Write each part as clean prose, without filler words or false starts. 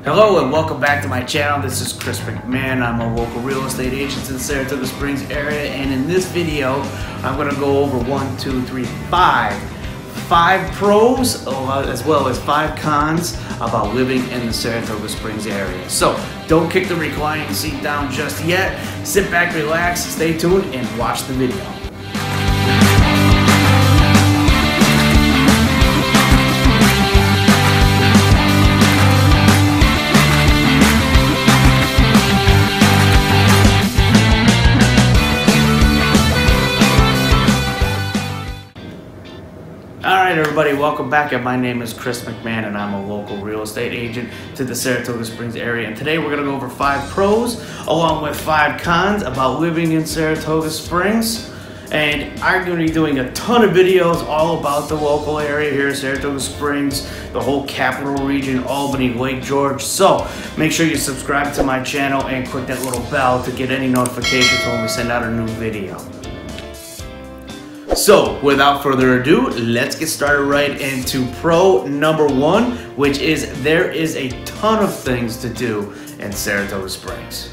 Hello and welcome back to my channel. This is Chris McMahon. I'm a local real estate agent in the Saratoga Springs area, and in this video I'm going to go over five pros as well as 5 cons about living in the Saratoga Springs area. So don't kick the reclining seat down just yet. Sit back, relax, stay tuned, and watch the video. Alright everybody, welcome back, and my name is Chris McMahon and I'm a local real estate agent to the Saratoga Springs area, and today we're going to go over 5 pros along with 5 cons about living in Saratoga Springs. And I'm going to be doing a ton of videos all about the local area here in Saratoga Springs, the whole capital region, Albany, Lake George. So make sure you subscribe to my channel and click that little bell to get any notifications when we send out a new video. So, without further ado, let's get started right into pro number 1, which is there is a ton of things to do in Saratoga Springs.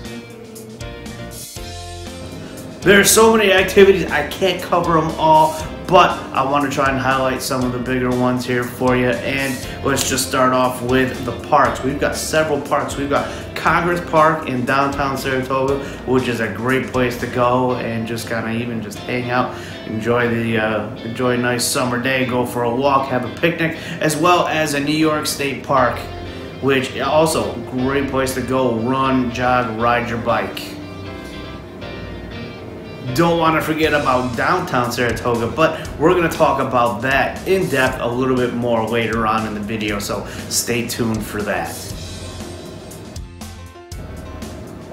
There are so many activities, I can't cover them all, but I want to try and highlight some of the bigger ones here for you. And let's just start off with the parks. We've got several parks. We've got Congress Park in downtown Saratoga, which is a great place to go and just kind of even just hang out, enjoy a nice summer day, go for a walk, have a picnic, as well as a New York State Park, which also a great place to go run, jog, ride your bike. Don't want to forget about downtown Saratoga, but we're going to talk about that in depth a little bit more later on in the video, so stay tuned for that.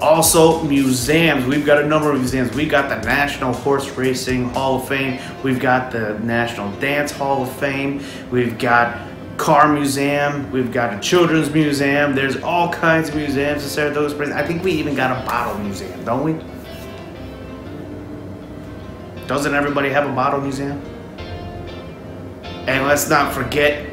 Also, museums. We've got a number of museums. We've got the National Horse Racing Hall of Fame. We've got the National Dance Hall of Fame. We've got Car Museum. We've got a Children's Museum. There's all kinds of museums in Saratoga Springs. I think we even got a bottle museum, don't we? Doesn't everybody have a bottle museum? And let's not forget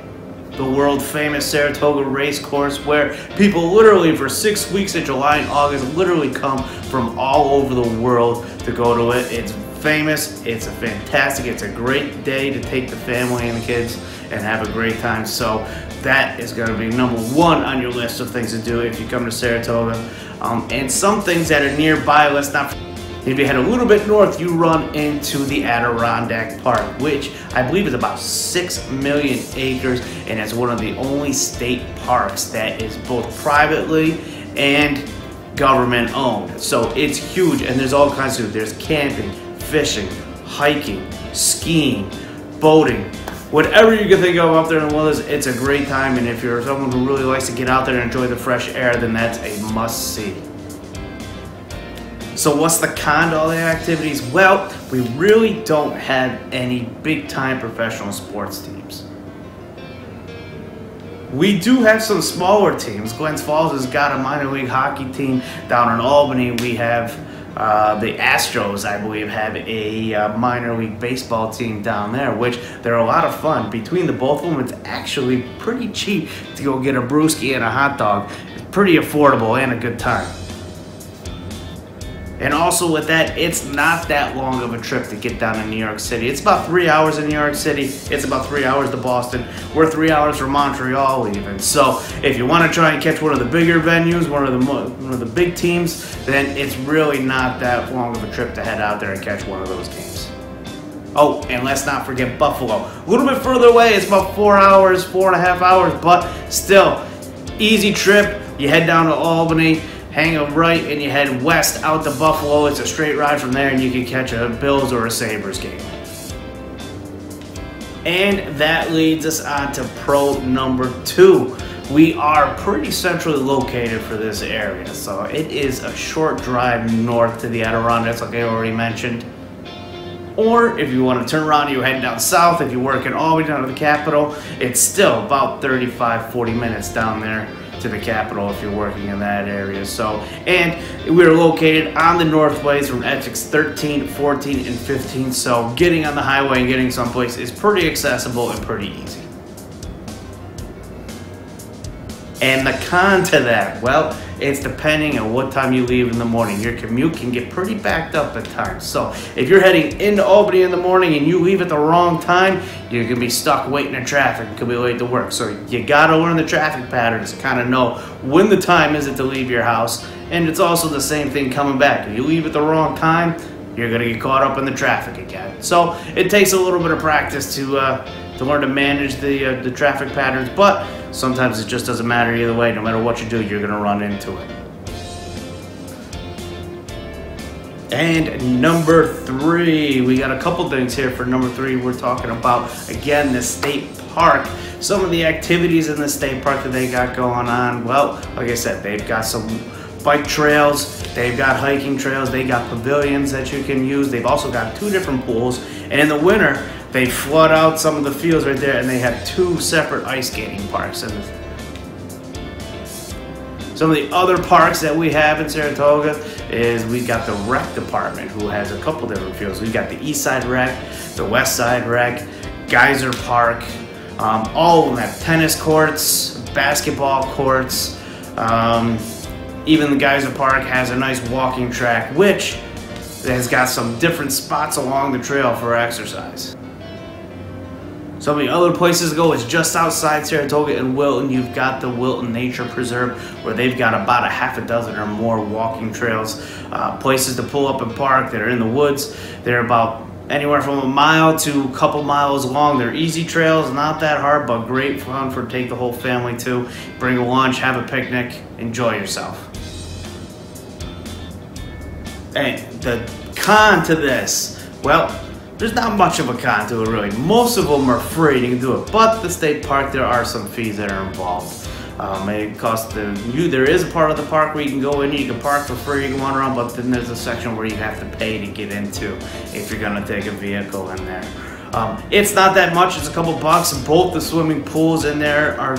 the world famous Saratoga race course, where people literally for 6 weeks in July and August literally come from all over the world to go to it. It's famous, it's a fantastic, it's a great day to take the family and the kids and have a great time. So that is going to be number 1 on your list of things to do if you come to Saratoga. And some things that are nearby, let's not forget. If you head a little bit north, you run into the Adirondack Park, which I believe is about 6 million acres, and it's one of the only state parks that is both privately and government owned. So it's huge, and there's all kinds of, there's camping, fishing, hiking, skiing, boating, whatever you can think of up there in the wilderness. It's a great time, and if you're someone who really likes to get out there and enjoy the fresh air, then that's a must-see. So what's the con to all the activities? Well, we really don't have any big-time professional sports teams. We do have some smaller teams. Glens Falls has got a minor league hockey team. Down in Albany, we have the Astros, I believe, have a minor league baseball team down there, which they're a lot of fun. Between the both of them, it's actually pretty cheap to go get a brewski and a hot dog. It's pretty affordable and a good time. And also with that, it's not that long of a trip to get down to New York City. It's about 3 hours in New York City. It's about 3 hours to Boston. We're 3 hours from Montreal even. So if you want to try and catch one of the bigger venues, one of the big teams, then it's really not that long of a trip to head out there and catch one of those games. Oh, and let's not forget Buffalo. A little bit further away, it's about 4 hours, 4.5 hours, but still, easy trip. You head down to Albany, hang a right, and you head west out to Buffalo. It's a straight ride from there, and you can catch a Bills or a Sabres game. And that leads us on to pro number 2. We are pretty centrally located for this area, so it is a short drive north to the Adirondacks, like I already mentioned. Or if you want to turn around and you head down south, if you work in Albany down to the capital, it's still about 35-40 minutes down there to the capital if you're working in that area. So, and we're located on the northways from exits 13, 14, and 15. So getting on the highway and getting someplace is pretty accessible and pretty easy. And the con to that, well, it's depending on what time you leave in the morning. Your commute can get pretty backed up at times. So if you're heading into Albany in the morning and you leave at the wrong time, you're gonna be stuck waiting in traffic and could be late to work. So you gotta learn the traffic patterns to kind of know when the time is to leave your house. And it's also the same thing coming back. If you leave at the wrong time, you're gonna get caught up in the traffic again. So it takes a little bit of practice to learn to manage the traffic patterns, but sometimes it just doesn't matter either way. No matter what you do, you're gonna run into it. And number 3, we got a couple things here for number 3. We're talking about, again, the state park. Some of the activities in the state park that they got going on. Well, like I said, they've got some bike trails, they've got hiking trails, they got pavilions that you can use. They've also got 2 different pools, and in the winter, they flood out some of the fields right there, and they have 2 separate ice skating parks. And some of the other parks that we have in Saratoga is we got the rec department, who has a couple different fields. We got the East Side Rec, the West Side Rec, Geyser Park. All of them have tennis courts, basketball courts. Even the Geyser Park has a nice walking track, which has got some different spots along the trail for exercise. Some of the other places to go is just outside Saratoga and Wilton. You've got the Wilton Nature Preserve, where they've got about a half a dozen or more walking trails, places to pull up and park that are in the woods. They're about anywhere from a mile to a couple miles long. They're easy trails, not that hard, but great fun for take the whole family to. Bring a lunch, have a picnic, enjoy yourself. And the con to this, well, there's not much of a con to it really. Most of them are free, you can do it. But the state park, there are some fees that are involved. It costs there is a part of the park where you can go in, you can park for free, you can wander around, but then there's a section where you have to pay to get into if you're gonna take a vehicle in there. It's not that much, it's a couple bucks. Both the swimming pools in there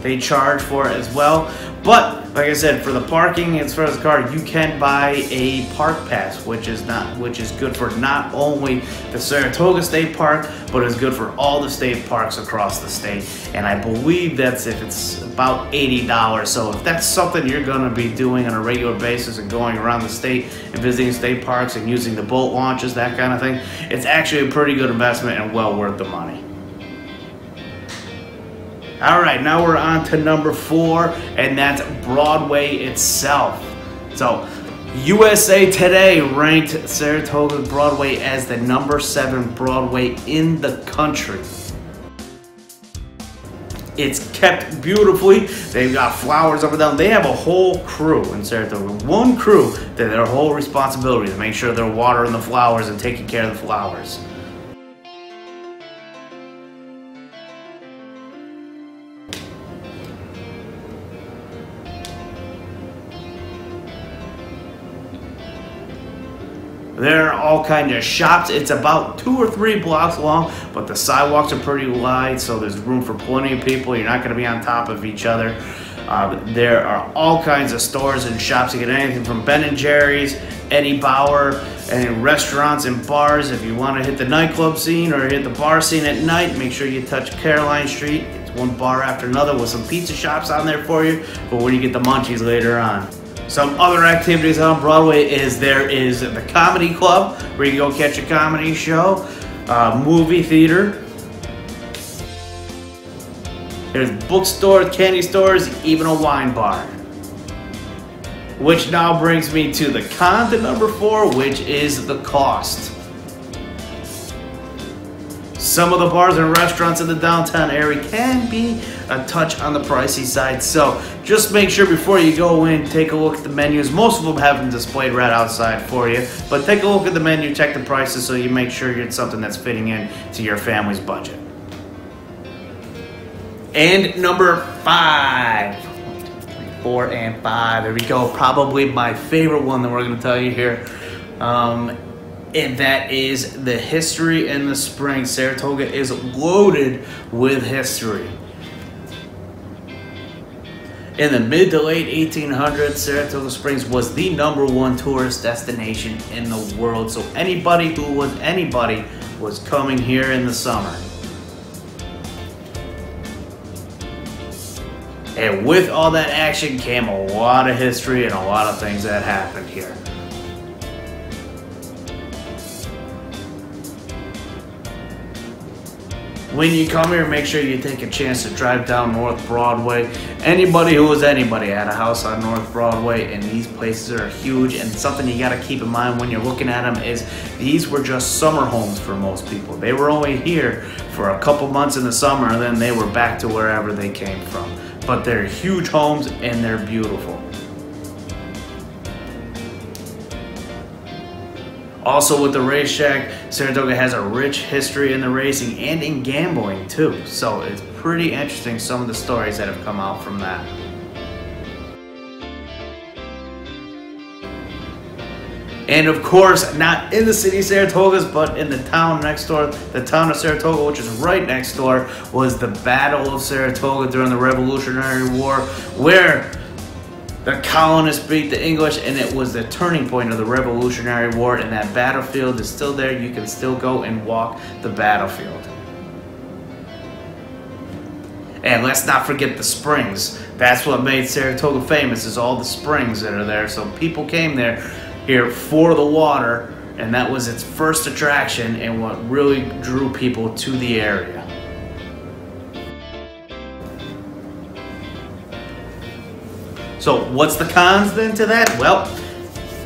they charge for it as well. But like I said, for the parking as far as the car, you can buy a park pass, which is good for not only the Saratoga State Park, but is good for all the state parks across the state. And I believe if it's about $80. So if that's something you're gonna be doing on a regular basis and going around the state and visiting state parks and using the boat launches, that kind of thing, it's actually a pretty good investment and well worth the money. All right, now we're on to number 4, and that's Broadway itself. So, USA Today ranked Saratoga Broadway as the number 7 Broadway in the country. It's kept beautifully. They've got flowers up and down. They have a whole crew in Saratoga. One crew that their whole responsibility to make sure they're watering the flowers and taking care of the flowers. There are all kinds of shops. It's about 2 or 3 blocks long, but the sidewalks are pretty wide, so there's room for plenty of people. You're not going to be on top of each other. There are all kinds of stores and shops. You get anything from Ben & Jerry's, Eddie Bauer, and restaurants and bars. If you want to hit the nightclub scene or hit the bar scene at night, make sure you touch Caroline Street. It's one bar after another with some pizza shops on there for you, but when you get the munchies later on. Some other activities on Broadway there is the comedy club, where you can go catch a comedy show, movie theater. There's bookstores, candy stores, even a wine bar. Which now brings me to the con to number 4, which is the cost. Some of the bars and restaurants in the downtown area can be a touch on the pricey side, so just make sure before you go in, take a look at the menus. Most of them have them displayed right outside for you, but take a look at the menu, check the prices so you make sure it's something that's fitting in to your family's budget. And number 5. 4 and 5, there we go. Probably my favorite one that we're going to tell you here. And that is the history in the Springs. Saratoga is loaded with history. In the mid to late 1800s, Saratoga Springs was the #1 tourist destination in the world. So anybody was coming here in the summer. And with all that action came a lot of history and a lot of things that happened here. When you come here, make sure you take a chance to drive down North Broadway. Anybody who is anybody had a house on North Broadway, and these places are huge. And something you got to keep in mind when you're looking at them is these were just summer homes for most people. They were only here for a couple months in the summer, and then they were back to wherever they came from. But they're huge homes and they're beautiful. Also with the racetrack, Saratoga has a rich history in the racing and in gambling too. So it's pretty interesting some of the stories that have come out from that. And of course, not in the city of Saratoga, but in the town next door, the town of Saratoga, which is right next door, was the Battle of Saratoga during the Revolutionary War, where the colonists beat the English, and it was the turning point of the Revolutionary War, and that battlefield is still there. You can still go and walk the battlefield. And let's not forget the springs. That's what made Saratoga famous, is all the springs that are there. So people came here for the water, and that was its first attraction and what really drew people to the area. So what's the cons then to that? Well,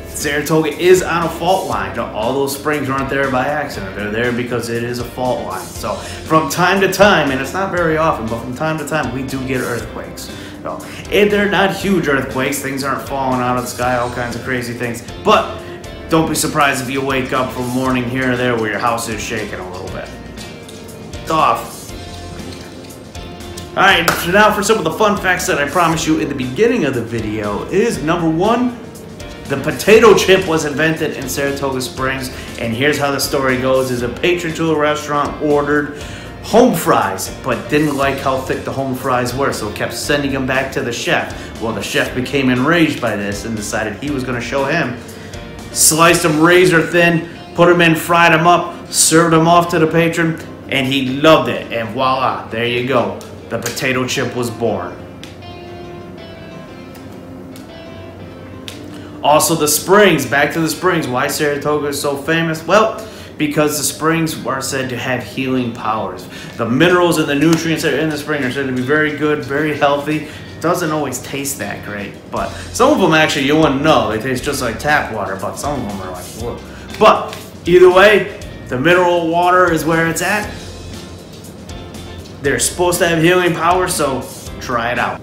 Saratoga is on a fault line. All those springs aren't there by accident. They're there because it is a fault line. So from time to time, and it's not very often, but from time to time, we do get earthquakes. So, and they're not huge earthquakes. Things aren't falling out of the sky, all kinds of crazy things. But don't be surprised if you wake up from morning here or there where your house is shaking a little bit. It's off. Alright, so now for some of the fun facts that I promised you in the beginning of the video is number one, the potato chip was invented in Saratoga Springs, and here's how the story goes. Is a patron to a restaurant ordered home fries, but didn't like how thick the home fries were, so kept sending them back to the chef. Well, the chef became enraged by this and decided he was going to show him. Sliced them razor thin, put them in, fried them up, served them off to the patron, and he loved it, and voila, there you go. The potato chip was born. Also the springs, back to the springs. Why Saratoga is so famous? Well, because the springs are said to have healing powers. The minerals and the nutrients that are in the spring are said to be very good, very healthy. Doesn't always taste that great, but some of them actually you wouldn't know. They taste just like tap water, but some of them are like, whoa. But either way, the mineral water is where it's at. They're supposed to have healing power, so try it out.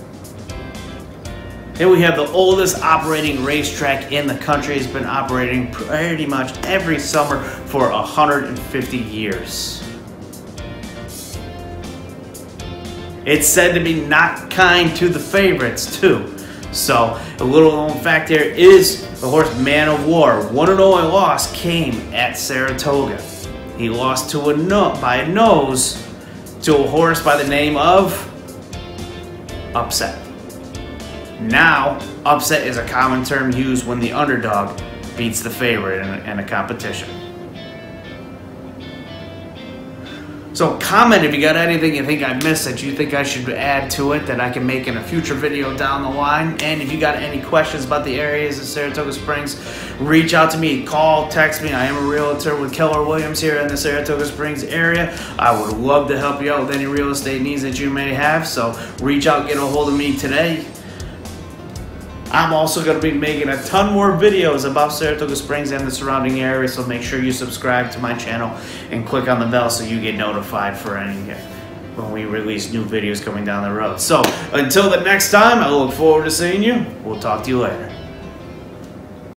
Here we have the oldest operating racetrack in the country. It's been operating pretty much every summer for 150 years. It's said to be not kind to the favorites too. So a little known fact here is the horse Man of War. One and only loss came at Saratoga. He lost to by a nose to a horse by the name of Upset. Now, upset is a common term used when the underdog beats the favorite in a competition. So comment if you got anything you think I missed that you think I should add to it that I can make in a future video down the line. And if you got any questions about the areas of Saratoga Springs, reach out to me. Call, text me. I am a realtor with Keller Williams here in the Saratoga Springs area. I would love to help you out with any real estate needs that you may have. So reach out, get a hold of me today. I'm also going to be making a ton more videos about Saratoga Springs and the surrounding area, so make sure you subscribe to my channel and click on the bell so you get notified for any when we release new videos coming down the road. So until the next time, I look forward to seeing you. We'll talk to you later.